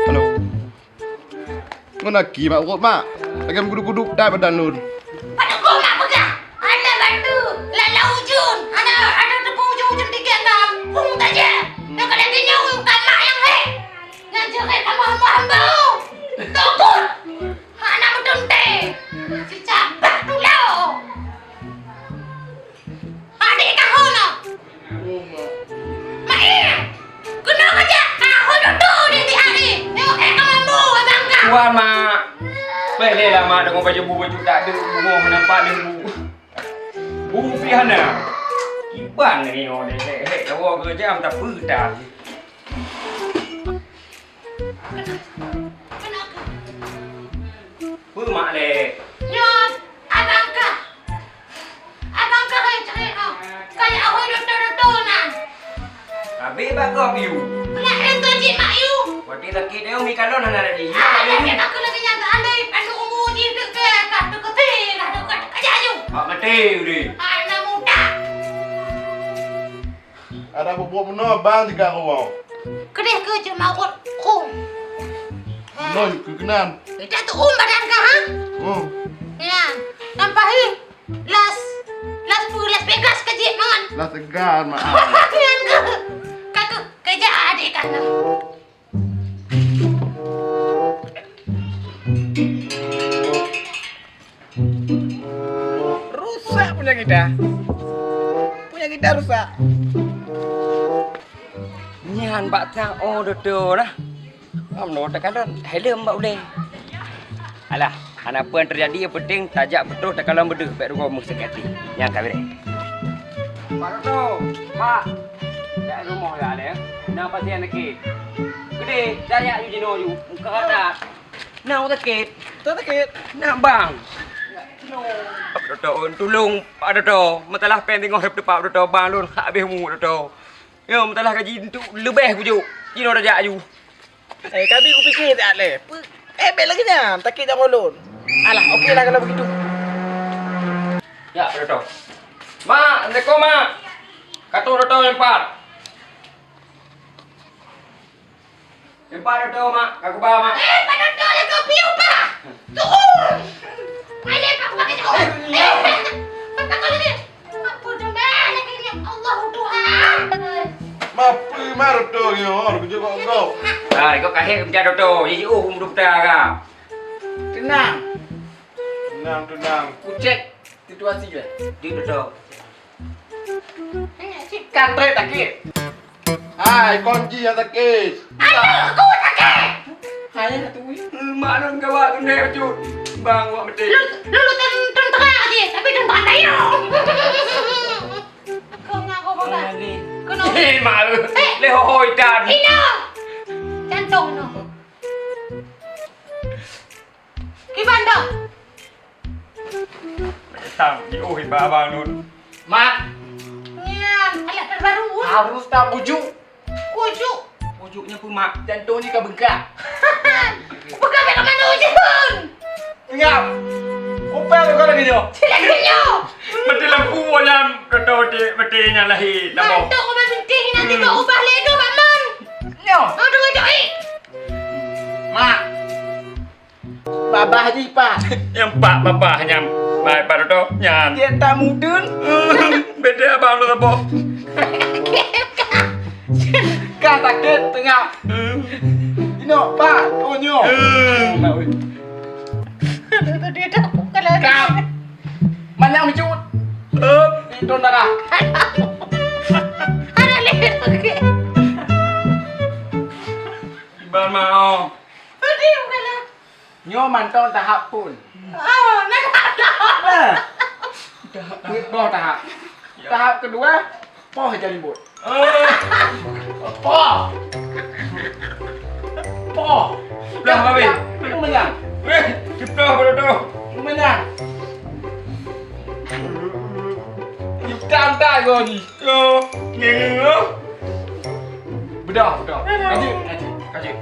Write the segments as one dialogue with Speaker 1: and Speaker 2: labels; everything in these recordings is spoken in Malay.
Speaker 1: Halo. Ngon lagi mak urut mak. Lagi guduk-guduk dah badan nun.
Speaker 2: Pada kau nak pegang. Ana bantu. Lala ujun. Ana ada tepung ujun tiga kampung saja. Yang kalian kenyau bukan mak yang hei. Yang cerai kamu hamba-hamba. Tokut. Ana berdonte. Si capek tu lau. Adik kau nak. Mak kena kerja. Aku duduk di hari. Tengok kamu abang kau.
Speaker 3: Tuan mak. Boleh lah mak dengan baju tak ada bunga nampak dia bu. Bu Fiana. Ibang ni orang ni. Hei, awak kerja am tak dah. Bu mak le.
Speaker 2: Nyot, abang kah? Abang kah yang cari kau? Kayak aku duduk-duduk nan.
Speaker 3: Habis bak kau you.
Speaker 2: Nak renta cik mak you.
Speaker 3: Waktu laki dia umi kalon anak dia.
Speaker 2: Lagi aku lagi nyata andai pada umur dia dekat kat dekat kat kerja you.
Speaker 3: Mak mati dia.
Speaker 2: Anak muda.
Speaker 1: Ada bubuk mana bang tiga orang.
Speaker 2: Kedih kerja mawut kum.
Speaker 1: Noi kekenan.
Speaker 2: Kita tu badan kah?
Speaker 1: Hmm.
Speaker 2: Ya. Nampak ni. Las Vegas kerja mangan.
Speaker 1: Lah segan mak.
Speaker 2: Kian ke? Kakak kerja adik kan.
Speaker 4: Rusak punya kita. Punya kita rusak.
Speaker 3: Nyan bak tang oh dodo lah. Am no tak kan helm bak boleh. Alah, apa yang terjadi yang penting tajak betul tak kalau berdua baik rumah musikati. Yang kami ni. Pak Dodo, Pak. Dak rumah dah ada. Nang pasien sakit. Gede, cari ayu jino you. Muka ada. Nang sakit.
Speaker 4: Tak sakit.
Speaker 3: Nak bang. Pak Dodo, tolong Pak Dodo. Mentalah pen tengok hidup Pak Dodo bang lun habis mu Dodo. Ya, mentalah gaji untuk lebih pujuk. Jino dah ayu.
Speaker 4: Kami aku fikir tak leh. Bel lagi nyam. Sakit jangan ulun. Alah, okeylah kalau begitu.
Speaker 3: Ya, Pak Dodo. Mak, Assalamualaikum mak. Kata Dodo yang empat. Yang empat Dodo mak, aku bawa mak.
Speaker 2: Pada tu ada kopi apa? Turun. Ada apa pakai tu? Apa kau ni? Apa dah lagi ni? Allah Tuhan.
Speaker 1: Mapi mar tu yo, kerja kau.
Speaker 3: Ah, ikut kahir kerja Dodo. Jadi umur dah kah?
Speaker 4: Tenang.
Speaker 1: Tenang.
Speaker 4: Ku cek situasi lah.
Speaker 3: Di Dodo.
Speaker 4: Kantre sakit.
Speaker 1: Hai, kunci yang sakit.
Speaker 2: Aku sakit.
Speaker 4: Hanya satu wih.
Speaker 3: Mak nun kawak tu nek cut. Bang wak mesti.
Speaker 2: Lu tengah aja, tapi dan pandai yo. Kau ngaku apa? Kena.
Speaker 3: Hei mak. Le hoi dan.
Speaker 2: Ino. Jantung no. Gimana?
Speaker 3: Tang di oi babang nun.
Speaker 4: Mak,
Speaker 2: Nian, alat terbaru.
Speaker 4: harus tak bujuk.
Speaker 2: Kujuk.
Speaker 3: Pojoknya pun mak.
Speaker 4: Jantung ni kau bengkak.
Speaker 2: Bukan ke mana ujun?
Speaker 4: Ingat. Upel kau lagi ni.
Speaker 2: Sila kenyo.
Speaker 3: Mesti lampu wanya Dodo di mesti nyalahi labo.
Speaker 2: Bantu kau berhenti nanti kau ubah lego Bakman.
Speaker 4: Nyo.
Speaker 2: Aduh joi.
Speaker 4: Mak. Babah je pak.
Speaker 3: Yang pak bapak nyam. Baik Pak Dodo nyam.
Speaker 4: Dia tak mudun.
Speaker 3: Beda abang lu labo.
Speaker 4: Kau sakit tengah. Ino pak. Oh nyo.
Speaker 2: Aduh dia dah bukan lagi.
Speaker 4: Kau. Mana mencut? Itu darah.
Speaker 2: Ada leher lagi.
Speaker 3: Ibang mau.
Speaker 2: Aduh bukan lah.
Speaker 4: Nyo mantau tahap pun.
Speaker 2: Oh, nak
Speaker 4: Nah. Tahap tahap. Tahap kedua, poh jadi bot. Poh. Poh.
Speaker 3: Dah habis.
Speaker 4: Menang.
Speaker 3: Kita Pak Dodo.
Speaker 4: Menang. Hitam tak kau ni.
Speaker 3: Yo, ngeng.
Speaker 4: Bedah. Haji.
Speaker 3: Kasih.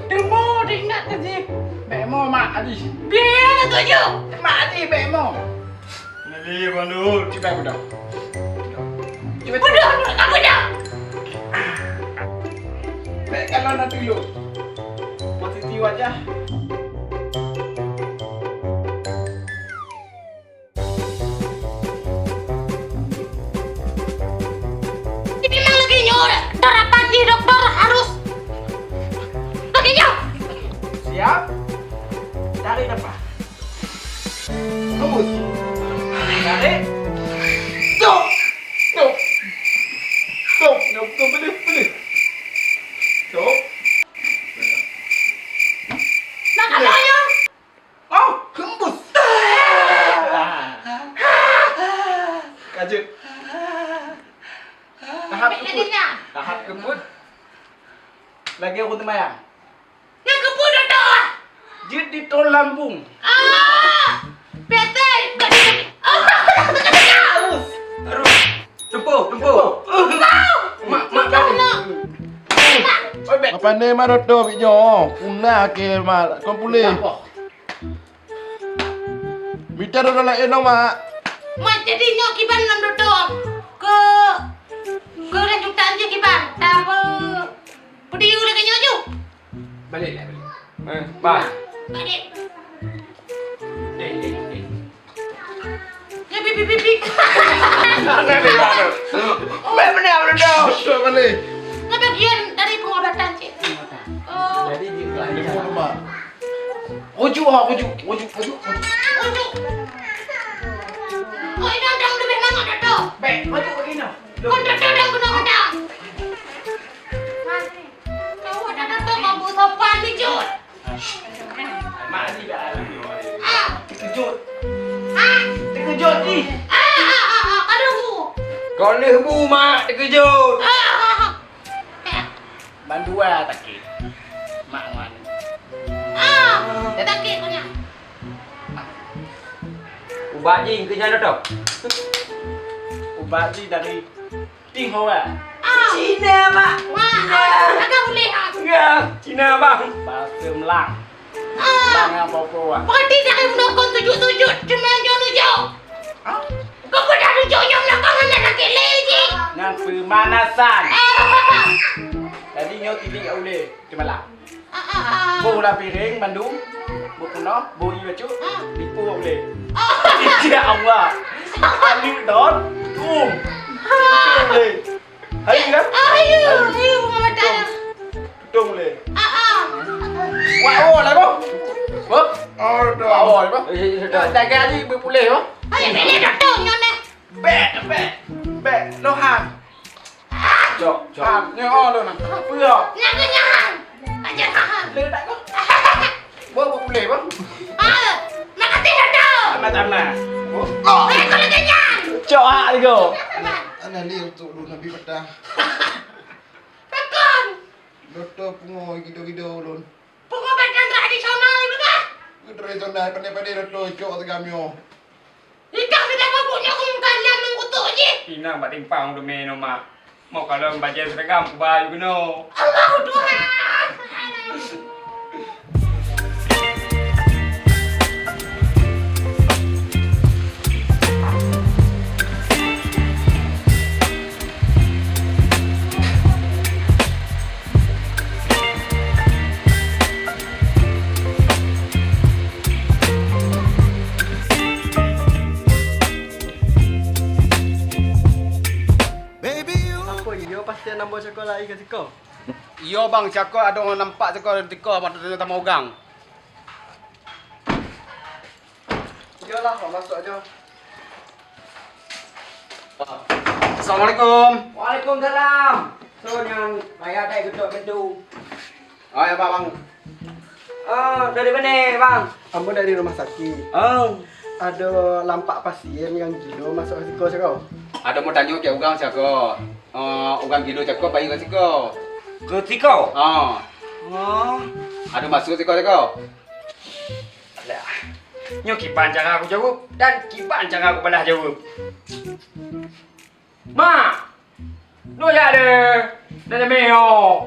Speaker 2: Demo ingat tadi.
Speaker 4: Bemo mak Haji.
Speaker 2: Biar tuju.
Speaker 4: Mak Haji bemo.
Speaker 3: Nali Bandul.
Speaker 4: Cepat bedah. Cepat.
Speaker 2: Bodoh, kamu dah.
Speaker 4: Baik kalau nanti dulu. Positif aja.
Speaker 2: Ini memang lagi nyur. Darah pagi dokter harus. Lagi nyur.
Speaker 4: Siap. Tarik apa? Tembus. Tarik. Stop. Stop. Stop. Stop. Boleh. Stop.
Speaker 2: Nak katanya.
Speaker 4: Oh, kembus. Kajut. Tahap
Speaker 2: Lagi
Speaker 4: kembut.
Speaker 2: nya.
Speaker 4: Tahap kembut. Lagi aku temayang.
Speaker 2: Yang kebun dokter.
Speaker 4: Jut di tol lambung.
Speaker 2: Betul. Gak di. Katanya.
Speaker 3: Terus. Tempuh.
Speaker 4: Mak.
Speaker 1: Apa ni mah doktor binyo? Punah ke mak kau pulih. Minta doktor lain dong mak.
Speaker 2: Mak jadinya kiban nam dokter. Ke lanjutan je kiban. Apa? Pediu lagi nyoju.
Speaker 4: Balik.
Speaker 3: Bang.
Speaker 2: Balik.
Speaker 3: Eh.
Speaker 2: Ya pipi.
Speaker 4: Baik benar doktor.
Speaker 1: Doktor balik.
Speaker 2: Nah bagian dari pengobatan cik. Oh.
Speaker 4: Jadi gitu
Speaker 1: Jemput
Speaker 4: aja.
Speaker 1: mak.
Speaker 4: Rujuk.
Speaker 2: Untuk. Oh ini ada lebih mana dokter?
Speaker 4: Baik, rujuk begini.
Speaker 2: Kau dokter yang guna-guna. Kau ada dokter kamu sopan ni Jun.
Speaker 4: Mak ni dah.
Speaker 2: Ah.
Speaker 4: Terkejut.
Speaker 2: Ah.
Speaker 4: Terkejut ni.
Speaker 2: Aduh.
Speaker 3: Kau ni hebu mak terkejut.
Speaker 4: Bandua takik. Mak wan.
Speaker 2: Dia takik punya.
Speaker 3: Ubat jing kerja doktor.
Speaker 4: Ubat ni dari Tiongkok.
Speaker 3: Cina mak.
Speaker 2: Agak boleh.
Speaker 3: Ya, Cina bang.
Speaker 4: Bahasa Melang. Melang apa-apa.
Speaker 2: Berarti dia akan menokon tujuk-tujuk cuma jono jauh.
Speaker 4: Hah?
Speaker 2: Kau pada tujuk yang belakangan nak nakik lagi.
Speaker 4: Ngan pemanasan. Tadi nyo tidik kat ule. Cuma lah. Bo lah piring Bandung. Bo penuh. Bo i baju. Tipu kat ule. Ya Allah. Alik don. Ule. Hai kan?
Speaker 2: Ayo, mama tanya.
Speaker 4: Tung ule. Wah, oh lah bo. Bo.
Speaker 1: Oh doktor.
Speaker 4: Wah, oh lah bo.
Speaker 3: Doktor.
Speaker 4: Jaga ni boleh bo.
Speaker 2: Ayo, pilih dokter nyone.
Speaker 4: Bek. Lo hang.
Speaker 3: Cok.
Speaker 4: Hang. Nyo lo nang. Pưa.
Speaker 2: Nyangan. Aja tahan.
Speaker 4: Le tak ko. Bo boleh bo.
Speaker 2: Makasih dokter.
Speaker 4: Sama-sama.
Speaker 2: Kau lagi nyan.
Speaker 4: Cok hak ni ko.
Speaker 1: Ana ni untuk lu nabi petang.
Speaker 2: Tekan.
Speaker 1: Doktor pungo gido-gido ulun.
Speaker 2: Pengobatan tradisional itu kan?
Speaker 1: Tradisional pandai-pandai doktor cok tegamio.
Speaker 2: Ikan tidak punya umkan yang mengutuk je.
Speaker 3: Pinang bat timpang tu meno mak. Mau kalau baca seragam baju kena.
Speaker 2: Allah Tuhan.
Speaker 5: Apa iyo pasti nombor sekolah lagi ke siko?
Speaker 4: Iyo bang, cakap ada orang nampak cakap ada tiko pada tamu orang.
Speaker 5: Iyalah, kau masuk aja.
Speaker 4: Assalamualaikum.
Speaker 3: Waalaikumsalam. So yang bayar tak gedok bentu.
Speaker 4: Oh ya bang.
Speaker 3: Dari mana bang?
Speaker 5: Ambo dari rumah sakit. Ada lampak pasien yang gila masuk ke siko siko.
Speaker 4: Ada mau tanya ke orang cakap. Orang gila cakap bayi ke siko.
Speaker 3: Ketiko.
Speaker 4: Ada masuk siko cakap.
Speaker 3: Alah. Nyo kipan cara aku jawab dan kipan cara aku balas jawab. Ma. No ya ada. Dan meo.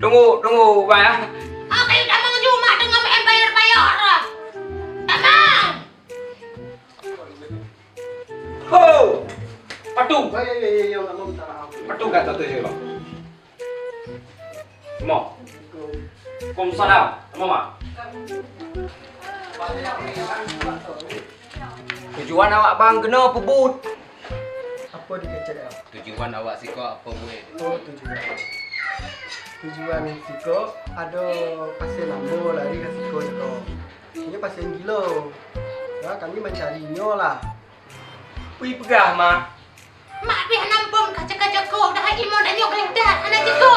Speaker 3: Tunggu bang.
Speaker 2: Aku udah mau cuma dengan bayar. Tamam.
Speaker 3: Ho. Patu.
Speaker 5: Ya, nggak mau minta maaf.
Speaker 3: Patu kata tu je bang. Semua. Waalaikumsalam. Mama. Tujuan awak bang kena apa bud?
Speaker 5: Apa dikecek ya?
Speaker 1: Tujuan awak siko apa buat?
Speaker 5: Oh, tujuan Siko ada pasien lambo lari ke Siko Siko. Ini pasien gila. Ya, kami mencarinya lah.
Speaker 3: Pergi pegah mak.
Speaker 2: Mak pih nampung kaca-kaca kau dah imo dah nyok dah anak jeko.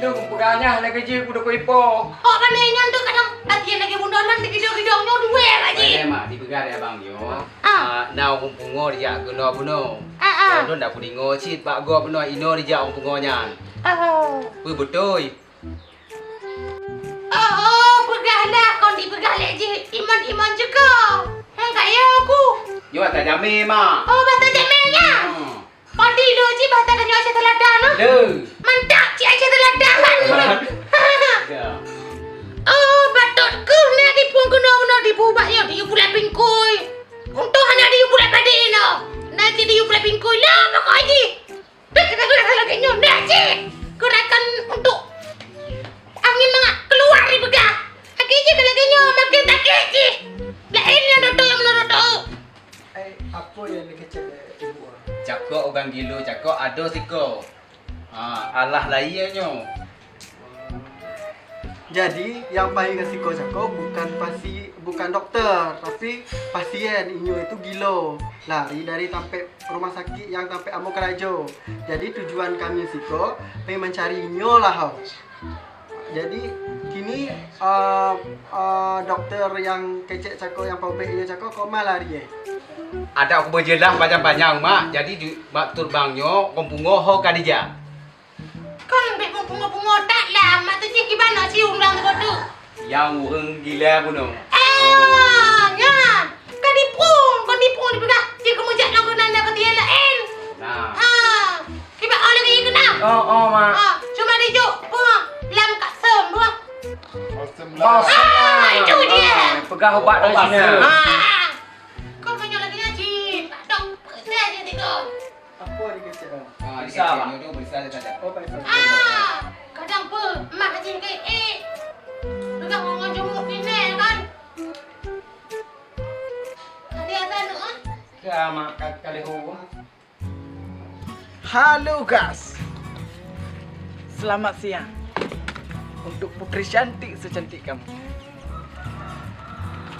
Speaker 3: Dah pegahnya nak kerja aku dah koipo.
Speaker 2: Oh kan ini nyontok kadang lagi lagi bundalan di gidong-gidongnya dua lagi.
Speaker 1: Ada mak di begar ya bang yo.
Speaker 2: Ah.
Speaker 1: Nau kumpungo dia guna buno.
Speaker 2: Ah.
Speaker 1: Don dah pudingo cit pak go buno ino dia kumpungonya.
Speaker 2: Oh.
Speaker 1: Ui betul.
Speaker 2: Oh, pegahlah kau di pegah lagi. Iman juga. Kaya aku.
Speaker 1: Yo tak jame mak.
Speaker 2: Oh, bata jamenya. Padi lo ji bata dah nyawa teladan.
Speaker 1: Deh.
Speaker 2: Mantap ci aja teladan.
Speaker 1: Ya.
Speaker 2: Oh, batutku nak dipung guna dibubah yo di bulan pingkoi. Untuk hanya di bulan padi no. Nanti di bulan pingkoi lah pokoknya. Dah kita lagi nyon dah ci. Gerakan untuk angin mengak keluar di begah. Akhirnya kalau lagi nyon makin tak kece. Lain yang dodol yang menodol.
Speaker 5: Apa yang dikecek ibu?
Speaker 1: Cakok orang gilo, cakok ada siko. Allah lainnya.
Speaker 5: Jadi yang paling ke Siko Sako bukan dokter, tapi pasien inyo itu gilo. Lari dari sampai rumah sakit yang sampai Amo Kerajo. Jadi tujuan kami Siko pengen mencari inyo lah. Jadi kini dokter yang kecek Cako yang paubek inyo Cako koma lari
Speaker 1: Ada aku berjelas panjang-panjang mak. Jadi di mak turbangnya kumpungo ho kadija.
Speaker 2: Kan bek bunga-bunga tak lah. Mak tu cik gimana sih undang tu?
Speaker 1: Yang urang gila buno.
Speaker 2: Nyan. Kan dipung di belah. Cik kemujak nak guna nak dia lain.
Speaker 1: Nah.
Speaker 2: Kibat orang lagi kena.
Speaker 3: Oh mak.
Speaker 2: Cuma dijuk. Lam kat sem buang.
Speaker 3: Bos.
Speaker 2: Itu dia.
Speaker 3: Pegah ubat dari sini.
Speaker 2: Kau banyak lagi ngaji. Tak dok. Saya je tiga.
Speaker 5: Apa dikecek?
Speaker 1: Bisa mak. Itu bisa saja.
Speaker 5: Oh, baik.
Speaker 2: Kadang pe, mak ngaji ke Dekat orang jumuk ni kan. Ada tu kan?
Speaker 3: Ke mak kali ho.
Speaker 4: Halo guys. Selamat siang. Untuk putri cantik secantik kamu.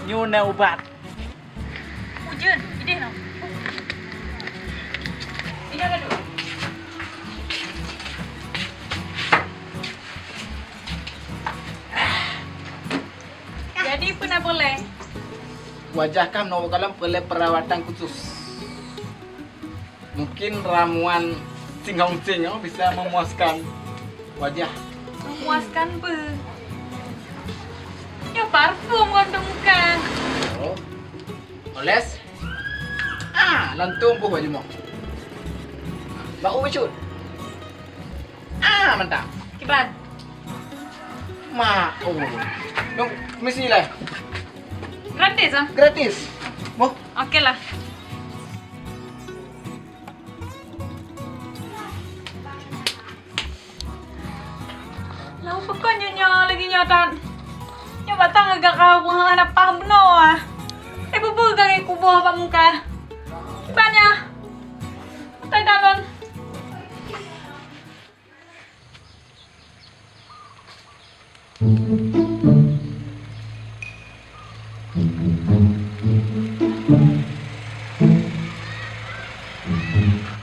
Speaker 4: Nyuna ubat.
Speaker 2: Hujan, ini no. Ini ada tu.
Speaker 6: Jadi pernah boleh?
Speaker 4: Wajah kamu kalau perlu perawatan khusus. Mungkin ramuan singhong-singhong bisa memuaskan wajah.
Speaker 6: Memuaskan be. Ya parfum untuk muka.
Speaker 4: Oh. Oles. Lantung pun baju mau. Bau becut. Mantap.
Speaker 6: Kibat.
Speaker 4: Oh. Dong, mesti lah.
Speaker 6: Gratis ah?
Speaker 4: Gratis. Mau?
Speaker 6: Okey lah. Lalu pokoknya nyonya lagi nyotan. Nyoba batang agak kau anak paham benar ah. Ibu pegang aku buah pak muka. Banyak. Tak dalam.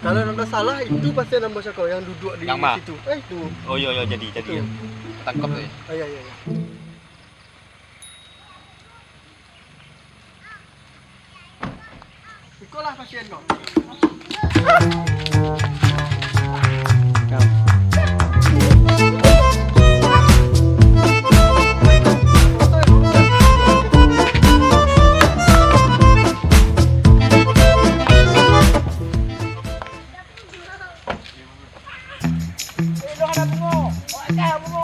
Speaker 5: Kalau nanda salah itu pasti nambah Cako yang duduk di
Speaker 1: Yang mah?
Speaker 5: situ. Itu.
Speaker 1: Oh yo jadi
Speaker 5: Itu.
Speaker 1: tangkap tu.
Speaker 5: Oh, ya. Ikutlah pasien kau.
Speaker 4: Jangan ada bungo. Oh, ada bungo.